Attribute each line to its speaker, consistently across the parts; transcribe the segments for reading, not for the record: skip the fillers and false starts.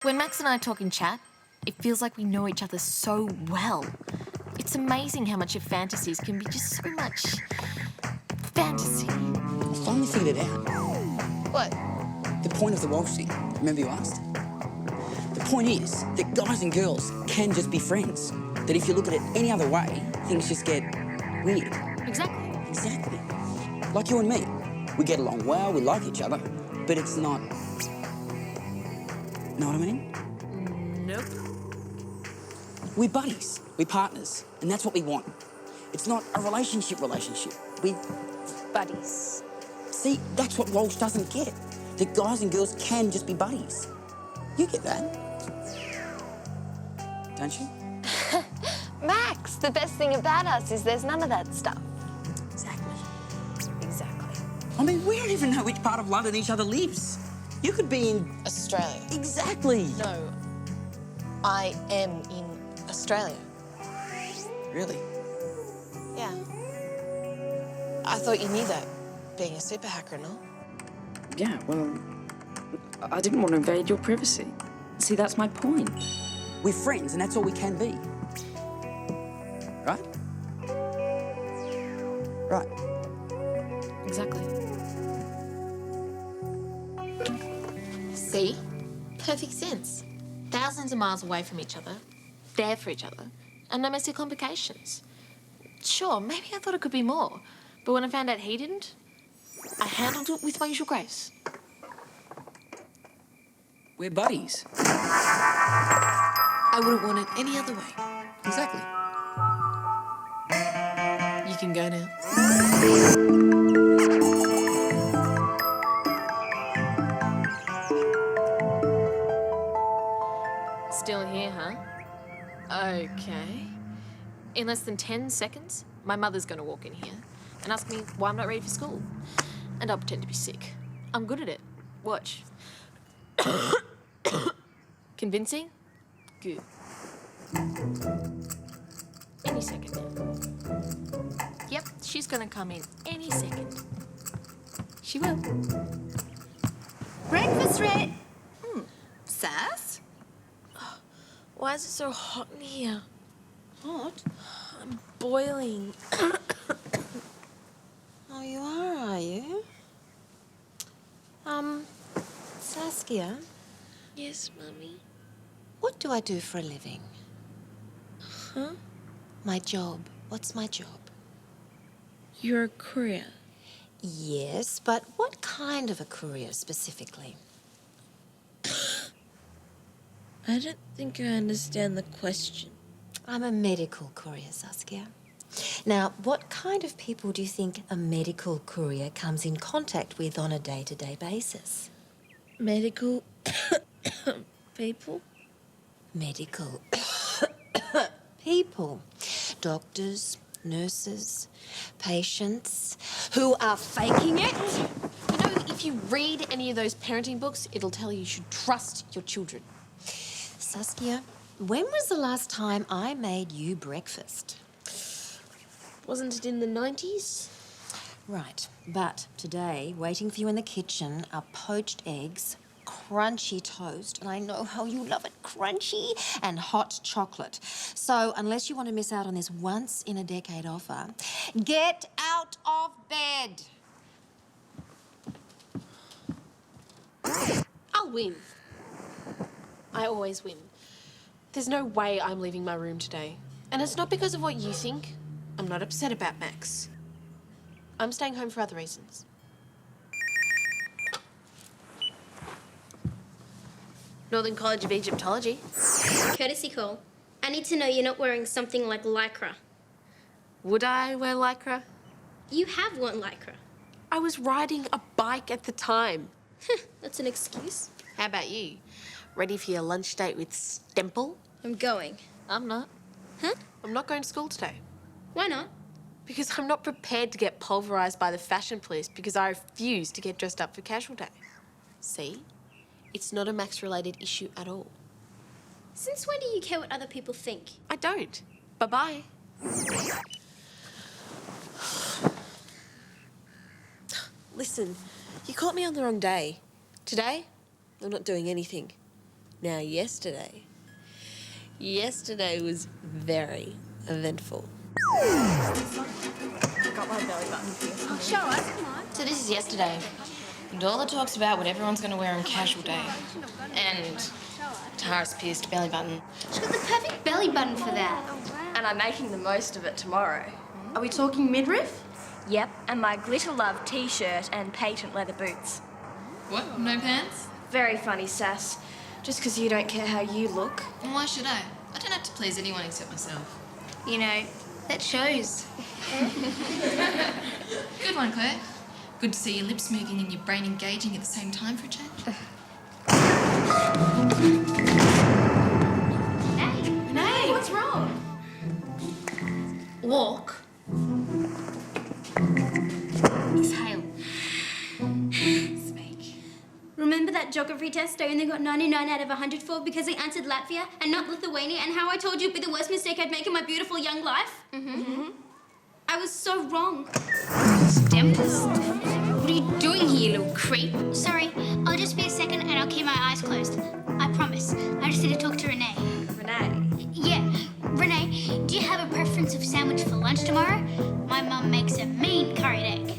Speaker 1: When Max and I talk in chat, it feels like we know each other so well. It's amazing how much of fantasies can be just so much fantasy.
Speaker 2: I finally figured it out.
Speaker 1: What?
Speaker 2: The point of the Walsh thing. Remember you asked? The point is that guys and girls can just be friends. That if you look at it any other way, things just get weird.
Speaker 1: Exactly.
Speaker 2: Exactly. Like you and me. We get along well, we like each other, but it's not... Know what I mean?
Speaker 1: Nope.
Speaker 2: We're buddies, we're partners, and that's what we want. It's not a relationship. We...
Speaker 1: Buddies.
Speaker 2: See, that's what Walsh doesn't get. That guys and girls can just be buddies. You get that. Don't you?
Speaker 1: Max, the best thing about us is there's none of that stuff.
Speaker 2: Exactly.
Speaker 1: Exactly.
Speaker 2: I mean, we don't even know which part of London each other lives. You could be in...
Speaker 1: Australia.
Speaker 2: Exactly.
Speaker 1: No, I am in Australia.
Speaker 2: Really?
Speaker 1: Yeah. I thought you knew that, being a super hacker and all.
Speaker 3: Yeah, well, I didn't want to invade your privacy. See, that's my point.
Speaker 2: We're friends, and that's all we can be. Right? Right.
Speaker 1: Exactly. See? Perfect sense. Thousands of miles away from each other, there for each other, and no messy complications. Sure, maybe I thought it could be more, but when I found out he didn't, I handled it with my usual grace.
Speaker 2: We're buddies.
Speaker 1: I wouldn't want it any other way.
Speaker 2: Exactly.
Speaker 1: You can go now. Still here, huh? Okay. In less than 10 seconds, my mother's going to walk in here and ask me why I'm not ready for school. And I'll pretend to be sick. I'm good at it. Watch. Convincing? Good. Any second now. Yep, she's going to come in any second. She will.
Speaker 4: Breakfast ready. Sass?
Speaker 1: Why is it so hot in here?
Speaker 4: Hot?
Speaker 1: I'm boiling.
Speaker 4: Oh, you are you? Saskia,
Speaker 1: Yes, Mummy.
Speaker 4: what do I do for a living?
Speaker 1: Huh?
Speaker 4: My job. What's my job?
Speaker 1: You're a courier.
Speaker 4: Yes, but what kind of a courier specifically?
Speaker 1: I don't think I understand the question.
Speaker 4: I'm a medical courier, Saskia. Now, what kind of people do you think a medical courier comes in contact with on a day-to-day basis?
Speaker 1: Medical people?
Speaker 4: Medical people. Doctors, nurses, patients who are faking it.
Speaker 1: You know, if you read any of those parenting books, it'll tell you should trust your children.
Speaker 4: Saskia, when was the last time I made you breakfast?
Speaker 1: Wasn't it in the 90s?
Speaker 4: Right, but today, waiting for you in the kitchen are poached eggs, crunchy toast, and I know how you love it, crunchy, and hot chocolate. So, unless you want to miss out on this once-in-a-decade offer, get out of bed.
Speaker 1: I'll win. I always win. There's no way I'm leaving my room today. And it's not because of what you think. I'm not upset about Max. I'm staying home for other reasons. Northern College of Egyptology.
Speaker 5: Courtesy call. I need to know you're not wearing something like lycra.
Speaker 1: Would I wear lycra?
Speaker 5: You have worn lycra.
Speaker 1: I was riding a bike at the time.
Speaker 5: That's an excuse.
Speaker 1: How about you? Ready for your lunch date with Stemple?
Speaker 5: I'm going.
Speaker 1: I'm not.
Speaker 5: Huh?
Speaker 1: I'm not going to school today.
Speaker 5: Why not?
Speaker 1: Because I'm not prepared to get pulverised by the fashion police because I refuse to get dressed up for casual day. See? It's not a Max-related issue at all.
Speaker 5: Since when do you care what other people think?
Speaker 1: I don't. Bye-bye. Listen, you caught me on the wrong day. Today, I'm not doing anything.
Speaker 6: Now, yesterday was very eventful.
Speaker 5: Show us, come on.
Speaker 1: So this is yesterday. And all the talk's about what everyone's going to wear on casual day. And Tara's pierced belly button.
Speaker 5: She's got the perfect belly button for that.
Speaker 7: And I'm making the most of it tomorrow. Are we talking midriff? Yep, and my glitter love t-shirt and patent leather boots.
Speaker 1: What? No pants?
Speaker 7: Very funny, Sass. Just because you don't care how you look.
Speaker 1: And why should I? I don't have to please anyone except myself.
Speaker 5: You know, that shows.
Speaker 1: Good one, Claire. Good to see your lips moving and your brain engaging at the same time for a change.
Speaker 5: Hey, what's wrong?
Speaker 1: Walk. Exhale. Speak.
Speaker 5: Remember that geography test I only got 99 out of 100 for because I answered Latvia and not Lithuania, and how I told you it'd be the worst mistake I'd make in my beautiful young life? I was so wrong. Tempest. What are you doing here, little creep?
Speaker 8: Sorry, I'll just be a second and I'll keep my eyes closed. I promise. I just need to talk to Renee.
Speaker 7: Renee?
Speaker 8: Yeah, Renee, do you have a preference of sandwich for lunch tomorrow? My mum makes a mean curried egg.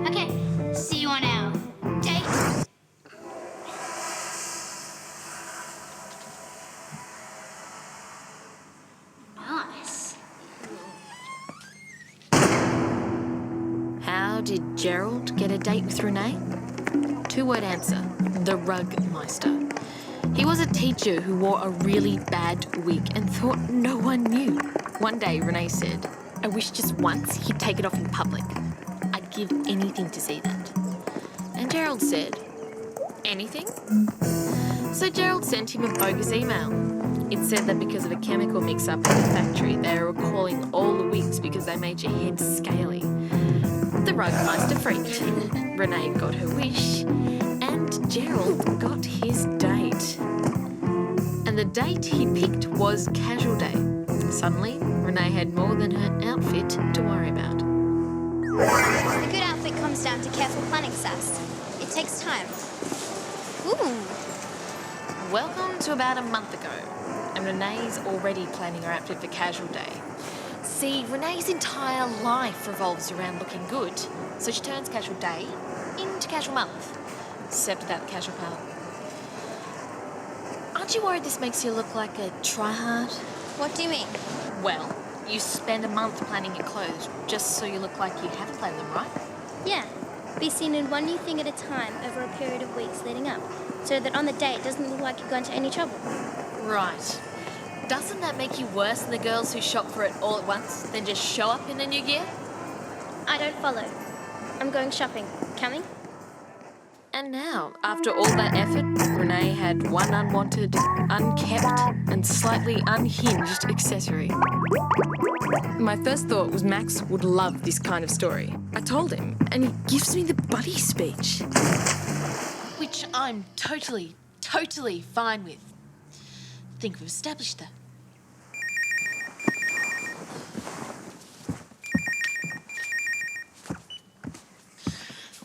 Speaker 8: Okay, see you on our date. Nice.
Speaker 1: How did Gerald get a date with Renee? Two-word answer. The Rugmeister. He was a teacher who wore a really bad wig and thought no one knew. One day, Renee said, "I wish just once he'd take it off in public. I'd give anything to see that." And Gerald said, "Anything?" So Gerald sent him a bogus email. It said that because of a chemical mix-up in the factory, they were recalling all the wigs because they made your head scaly. The Rugmeister freaked. Renee got her wish, and Gerald got his date. And the date he picked was casual day. Suddenly, Renee had more than her outfit to worry about.
Speaker 8: The good outfit comes down to careful planning, Sass. It takes time. Ooh.
Speaker 1: Welcome to about a month ago, and Renee's already planning her outfit for casual day. See, Renee's entire life revolves around looking good, so she turns casual day into casual month, except without the casual part. Aren't you worried this makes you look like a tryhard?
Speaker 8: What do you mean?
Speaker 1: Well, you spend a month planning your clothes just so you look like you haven't planned them, right?
Speaker 5: Yeah. Be seen in one new thing at a time over a period of weeks leading up, so that on the day it doesn't look like you've gone to any trouble.
Speaker 1: Right. Doesn't that make you worse than the girls who shop for it all at once, then just show up in the new gear?
Speaker 5: I don't follow. I'm going shopping. Coming?
Speaker 1: And now, after all that effort, Renee had one unwanted, unkept, and slightly unhinged accessory. My first thought was Max would love this kind of story. I told him, and he gives me the buddy speech. Which I'm totally fine with. Think we've established that.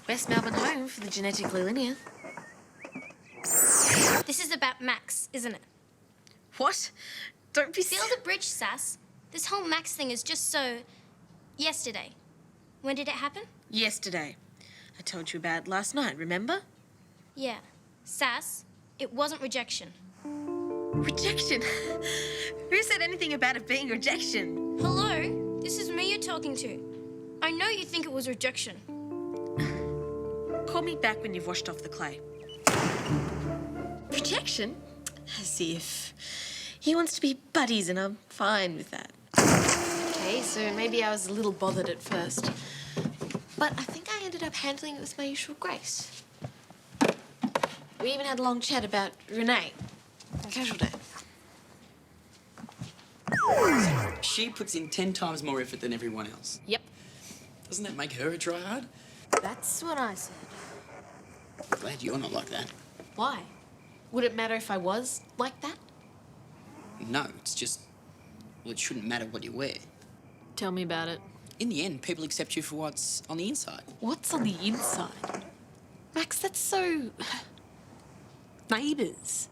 Speaker 1: West Melbourne home for the genetically linear.
Speaker 5: This is about Max, isn't it?
Speaker 1: What? Don't be
Speaker 5: Feel the bridge, Sass. This whole Max thing is just so... yesterday. When did it happen?
Speaker 1: Yesterday. I told you about it last night, remember?
Speaker 5: Yeah. Sass, it wasn't rejection.
Speaker 1: Rejection? Who said anything about it being rejection?
Speaker 5: Hello? This is me you're talking to. I know you think it was rejection.
Speaker 1: Call me back when you've washed off the clay. Rejection? As if he wants to be buddies and I'm fine with that. Okay, so maybe I was a little bothered at first. But I think I ended up handling it with my usual grace. We even had a long chat about Renee on casual day.
Speaker 2: She puts in 10 times more effort than everyone else.
Speaker 1: Yep,
Speaker 2: Doesn't that make her a tryhard?
Speaker 1: that's what I said.
Speaker 2: Glad you're not like that.
Speaker 1: Why? Would it matter if I was like that?
Speaker 2: No, it's just... well, it shouldn't matter what you wear.
Speaker 1: Tell me about it.
Speaker 2: In the end, people accept you for what's on the inside.
Speaker 1: What's on the inside? Max, that's so...
Speaker 6: Neighbours.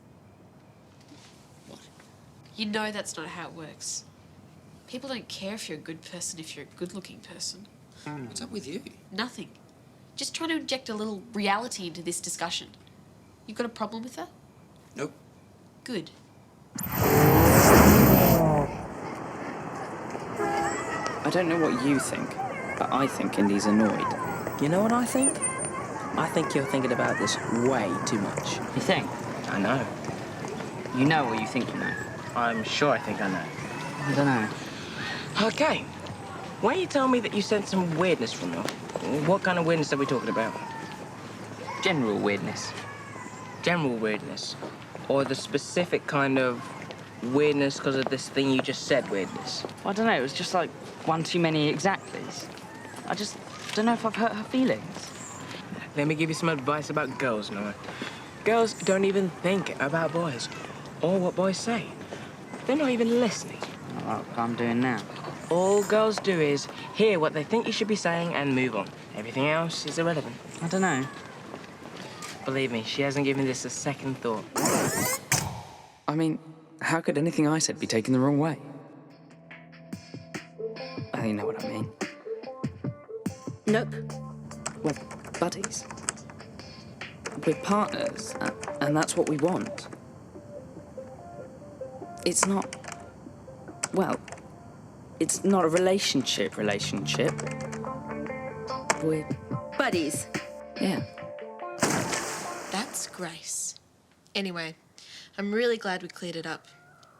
Speaker 1: You know that's not how it works. People don't care if you're a good person if you're a good-looking person.
Speaker 2: What's up with you?
Speaker 1: Nothing. Just trying to inject a little reality into this discussion. You got a problem with that?
Speaker 2: Nope.
Speaker 1: Good.
Speaker 3: I don't know what you think, but I think Indy's annoyed.
Speaker 9: You know what I think? I think you're thinking about this way too much.
Speaker 2: You think?
Speaker 9: I know.
Speaker 2: You know what you think you know.
Speaker 9: I'm sure I think I know.
Speaker 2: I don't know.
Speaker 9: Okay. Why you tell me that you sensed some weirdness from her? What kind of weirdness are we talking about?
Speaker 2: General weirdness.
Speaker 9: General weirdness? Or the specific kind of weirdness because of this thing you just said weirdness?
Speaker 2: I don't know, it was just like one too many exactlies. I just don't know if I've hurt her feelings.
Speaker 9: Let me give you some advice about girls, Noah. Girls don't even think about boys or what boys say. They're not even listening.
Speaker 2: Like I'm doing now.
Speaker 9: All girls do is hear what they think you should be saying and move on. Everything else is irrelevant.
Speaker 2: I don't know.
Speaker 9: Believe me, she hasn't given this a second thought.
Speaker 3: I mean, how could anything I said be taken the wrong way? I think you know what I mean.
Speaker 6: Nope.
Speaker 3: We're buddies. We're partners, and that's what we want. It's not... Well, it's not a relationship. We're...
Speaker 6: Buddies.
Speaker 3: yeah.
Speaker 1: That's Grace. Anyway, I'm really glad we cleared it up.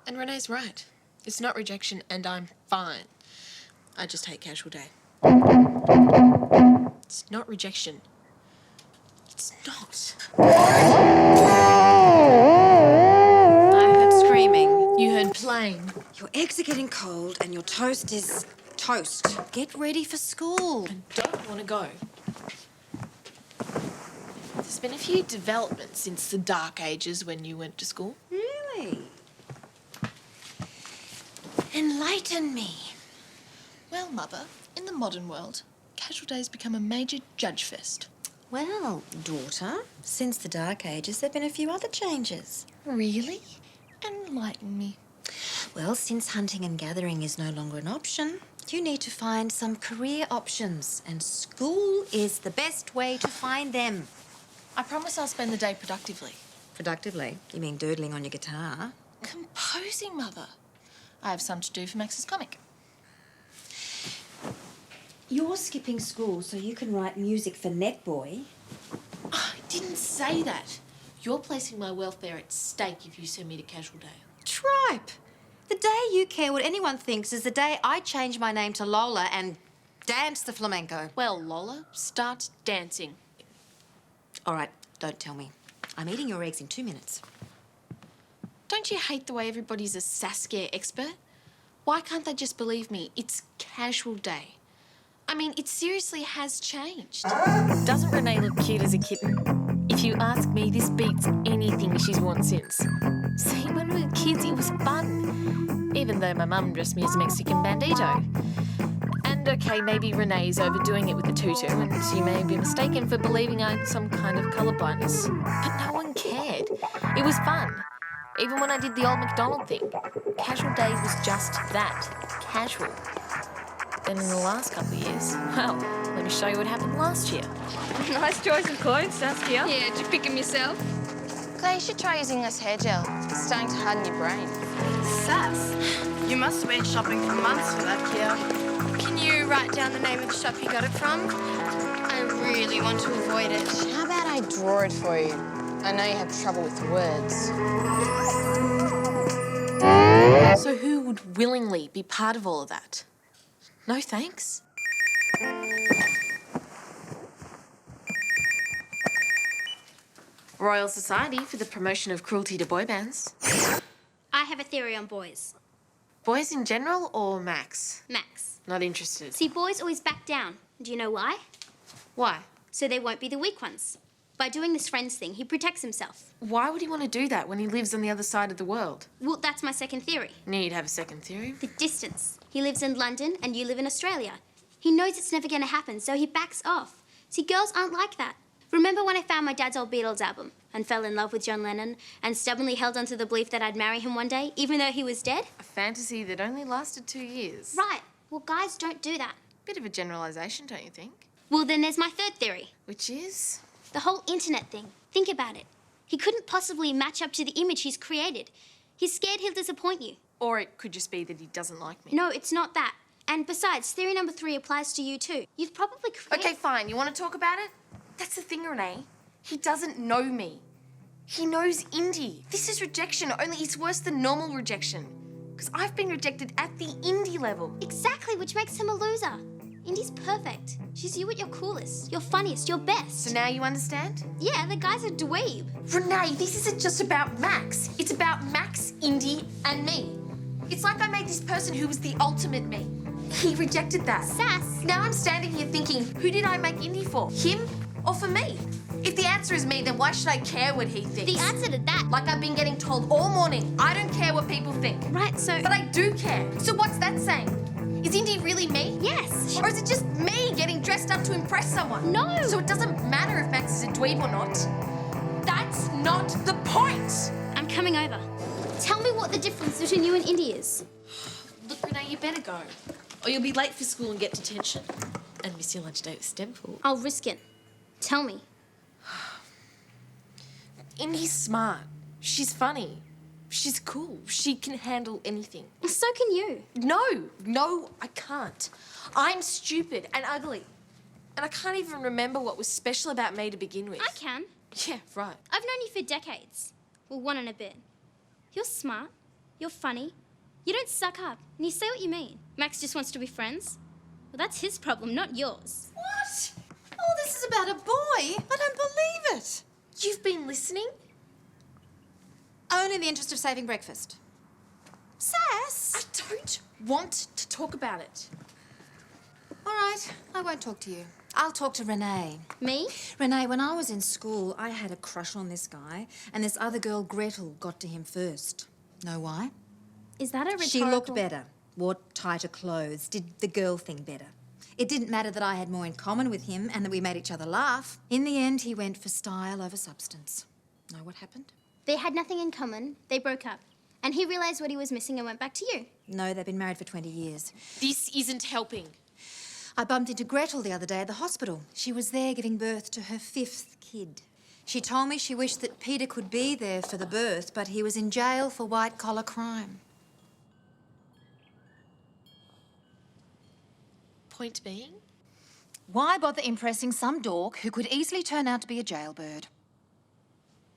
Speaker 1: And Renee's right. It's not rejection and I'm fine. I just hate casual day. It's not rejection. It's not.
Speaker 4: I heard screaming.
Speaker 1: You heard playing.
Speaker 4: Your eggs are getting cold and your toast is toast. Get ready for school.
Speaker 1: I don't want to go. There's been a few developments since the dark ages when you went to school.
Speaker 4: Really? Enlighten me.
Speaker 1: Well, Mother, in the modern world, casual days become a major judge fest.
Speaker 4: Well, daughter, since the Dark Ages, there have been a few other changes.
Speaker 1: Really? Enlighten me.
Speaker 4: Well, since hunting and gathering is no longer an option, you need to find some career options, and school is the best way to find them.
Speaker 1: I promise I'll spend the day productively.
Speaker 4: Productively? You mean doodling on your guitar?
Speaker 1: Composing, Mother. I have some to do for Max's comic.
Speaker 4: You're skipping school so you can write music for Netboy.
Speaker 1: I didn't say that. You're placing my welfare at stake if you send me to casual day.
Speaker 4: Tripe! The day you care what anyone thinks is the day I change my name to Lola and dance the flamenco.
Speaker 1: Well, Lola, start dancing.
Speaker 4: All right, don't tell me. I'm eating your eggs in 2 minutes.
Speaker 1: Don't you hate the way everybody's a Saskia expert? Why can't they just believe me? It's casual day. I mean, it seriously has changed. Doesn't Renee look cute as a kitten? If you ask me, this beats anything she's worn since. See, when we were kids, it was fun. Even though my mum dressed me as a Mexican bandito. And okay, maybe Renee's overdoing it with the tutu, and she may be mistaken for believing I had some kind of colour blindness. But no one cared. It was fun. Even when I did the old McDonald thing. Casual day was just that. Casual. Then in the last couple of years, well, let me show you what happened last year.
Speaker 7: Nice choice of clothes, Saskia.
Speaker 10: Yeah, did you pick them yourself? Claire, you should try using this hair gel. It's starting to harden your brain.
Speaker 6: Sass, you must have been shopping for months for that gear.
Speaker 10: Can you write down the name of the shop you got it from? I really want to avoid it.
Speaker 11: How about I draw it for you? I know you have trouble with words.
Speaker 1: So who would willingly be part of all of that? No thanks. Royal Society for the Promotion of Cruelty to Boy Bands.
Speaker 5: I have a theory on boys.
Speaker 1: Boys in general or Max?
Speaker 5: Max.
Speaker 1: Not interested.
Speaker 5: See, boys always back down. Do you know why?
Speaker 1: Why?
Speaker 5: So they won't be the weak ones. By doing this friends thing, he protects himself.
Speaker 1: Why would he want to do that when he lives on the other side of the world?
Speaker 5: Well, that's my second theory.
Speaker 1: Need have a second theory.
Speaker 5: The distance. He lives in London and you live in Australia. He knows it's never going to happen, so he backs off. See, girls aren't like that. Remember when I found my dad's old Beatles album and fell in love with John Lennon and stubbornly held onto the belief that I'd marry him one day, even though he was dead?
Speaker 1: A fantasy that only lasted 2 years.
Speaker 5: Right. Well, guys don't do that.
Speaker 1: Bit of a generalisation, don't you think?
Speaker 5: Well, then there's my third theory.
Speaker 1: Which is?
Speaker 5: The whole internet thing. Think about it. He couldn't possibly match up to the image he's created. He's scared he'll disappoint you.
Speaker 1: Or it could just be that he doesn't like me.
Speaker 5: No, it's not that. And besides, theory number 3 applies to you too. You've probably created...
Speaker 1: Okay, fine. You want to talk about it? That's the thing, Renee. He doesn't know me. He knows Indy. This is rejection, only it's worse than normal rejection. Because I've been rejected at the Indy level.
Speaker 5: Exactly, which makes him a loser. Indy's perfect. She's you at your coolest, your funniest, your best.
Speaker 1: So now you understand?
Speaker 5: Yeah, the guy's a dweeb.
Speaker 1: Renee, this isn't just about Max. It's about Max, Indy, and me. It's like I made this person who was the ultimate me. He rejected that.
Speaker 5: Sass.
Speaker 1: Now I'm standing here thinking, who did I make Indy for? Him or for me? If the answer is me, then why should I care what he thinks?
Speaker 5: The answer to that...
Speaker 1: Like I've been getting told all morning, I don't care what people think.
Speaker 5: Right, so...
Speaker 1: But I do care. So what's that saying? Is Indy really me?
Speaker 5: Yes.
Speaker 1: Or is it just me getting dressed up to impress someone?
Speaker 5: No.
Speaker 1: So it doesn't matter if Max is a dweeb or not. That's not the point.
Speaker 5: I'm coming over. Tell me what the difference between you and Indy is.
Speaker 1: Look, Renee, you better go. Or you'll be late for school and get detention. And miss your lunch date with Stempool.
Speaker 5: I'll risk it. Tell me.
Speaker 1: Indy's smart. She's funny. She's cool. She can handle anything.
Speaker 5: So can you.
Speaker 1: No, I can't. I'm stupid and ugly. And I can't even remember what was special about me to begin with.
Speaker 5: I can.
Speaker 1: Yeah, right.
Speaker 5: I've known you for decades. Well, 1 and a bit. You're smart. You're funny. You don't suck up. And you say what you mean. Max just wants to be friends. Well, that's his problem, not yours.
Speaker 12: What? Oh, this is about a boy. I don't believe it.
Speaker 1: You've been listening?
Speaker 4: Only in the interest of saving breakfast.
Speaker 12: Sass!
Speaker 1: I don't want to talk about it.
Speaker 4: All right, I won't talk to you. I'll talk to Renee.
Speaker 5: Me?
Speaker 4: Renee, when I was in school, I had a crush on this guy, and this other girl, Gretel, got to him first. Know why?
Speaker 5: Is that a rhetorical...
Speaker 4: She looked better, wore tighter clothes, did the girl thing better. It didn't matter that I had more in common with him and that we made each other laugh. In the end, he went for style over substance. Know what happened?
Speaker 5: They had nothing in common. They broke up. And he realised what he was missing and went back to you.
Speaker 4: No, they've been married for 20 years.
Speaker 1: This isn't helping.
Speaker 4: I bumped into Gretel the other day at the hospital. She was there giving birth to her 5th kid. She told me she wished that Peter could be there for the birth, but he was in jail for white-collar crime.
Speaker 1: Point being?
Speaker 12: Why bother impressing some dork who could easily turn out to be a jailbird?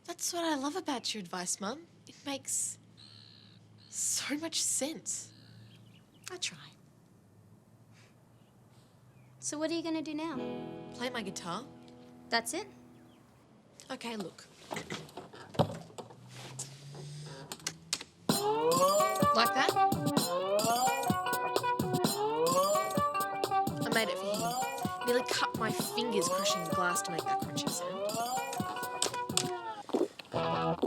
Speaker 1: That's what I love about your advice, Mum. It makes so much sense.
Speaker 4: I try.
Speaker 5: So what are you going to do now?
Speaker 1: Play my guitar.
Speaker 5: That's it?
Speaker 1: Okay, look. Like that? I made it for him. Nearly cut my fingers crushing the glass to make that crunchy sound.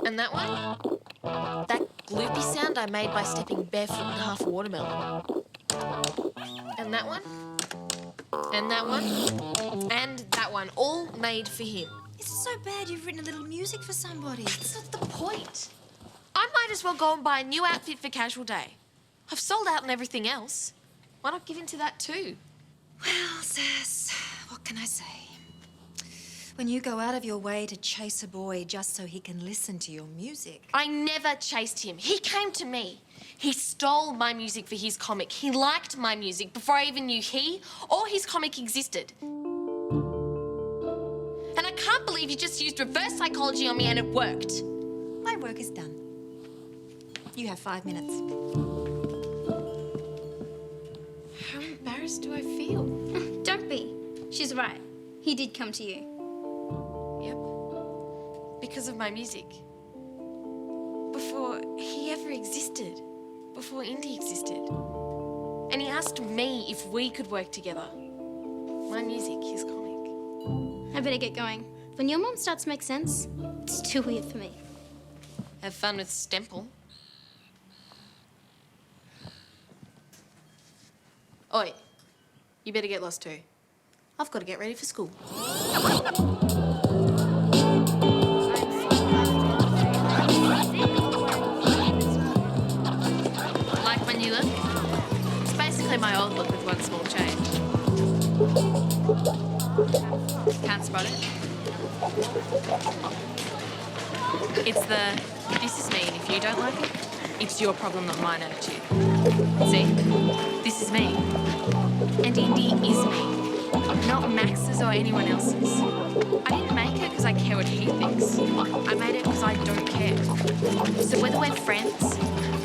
Speaker 1: And that one? That gloopy sound I made by stepping barefoot in half a watermelon. And that one? And that one? And that one. All made for him.
Speaker 4: It's so bad you've written a little music for somebody.
Speaker 1: That's not the point. I might as well go and buy a new outfit for casual day. I've sold out on everything else. Why not give in to that too?
Speaker 4: Well, Sass, what can I say? When you go out of your way to chase a boy just so he can listen to your music...
Speaker 1: I never chased him. He came to me. He stole my music for his comic. He liked my music before I even knew he or his comic existed. And I can't believe you just used reverse psychology on me and it worked.
Speaker 4: My work is done. You have 5 minutes.
Speaker 1: How embarrassed do I feel?
Speaker 5: Don't be. She's right. He did come to you.
Speaker 1: Yep. Because of my music. Before he ever existed. Before Indy existed. And he asked me if we could work together. My music, his comic.
Speaker 5: I better get going. When your mom starts to make sense, it's too weird for me.
Speaker 1: Have fun with Stemple. Oi, you better get lost too. I've got to get ready for school. It's the, this is me, and if you don't like it, it's your problem, not mine attitude. See? This is me. And Indy is me. Not Max's or anyone else's. I didn't make it because I care what he thinks. I made it because I don't care. So whether we're friends,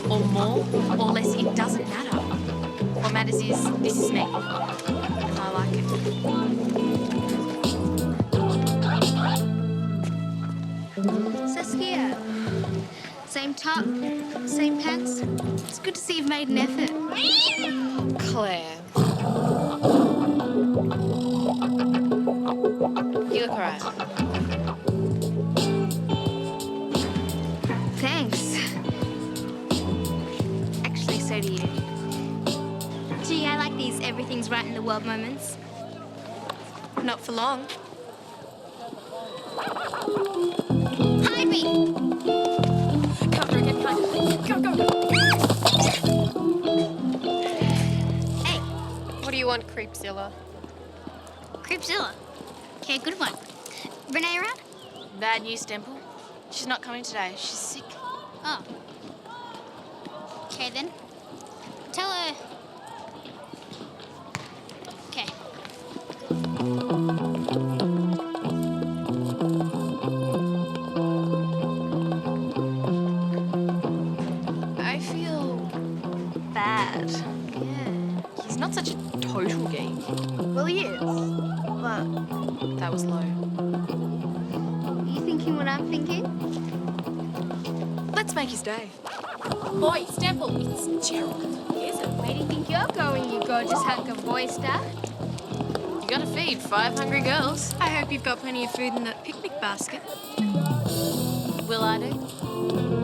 Speaker 1: or more, or less, it doesn't matter. What matters is, this is me. And I like it.
Speaker 8: Saskia. Same top, same pants. It's good to see you've made an effort.
Speaker 1: Claire. You look alright.
Speaker 8: Thanks.
Speaker 1: Actually, so do you.
Speaker 8: Gee, I like these everything's right in the world moments.
Speaker 1: Not for long.
Speaker 8: Hide me!
Speaker 1: Cover again, go.
Speaker 8: Hey,
Speaker 10: What do you want, Creepzilla?
Speaker 8: Creepzilla. Okay, good one. Renee around?
Speaker 1: Bad news, Dimple. She's not coming today. She's sick.
Speaker 8: Oh. Okay then. Tell her. Okay.
Speaker 1: I feel bad. Yeah. He's not such a total geek. Well, he is. But that was low.
Speaker 8: Are you thinking what I'm thinking?
Speaker 1: Let's make his day. Boys, Dimple, it's Gerald.
Speaker 8: Is it? Where do you think you're going, you gorgeous hunk of boy star?
Speaker 1: You gotta feed 5 hungry girls.
Speaker 10: I hope you've got plenty of food in that picnic basket.
Speaker 1: Will I do?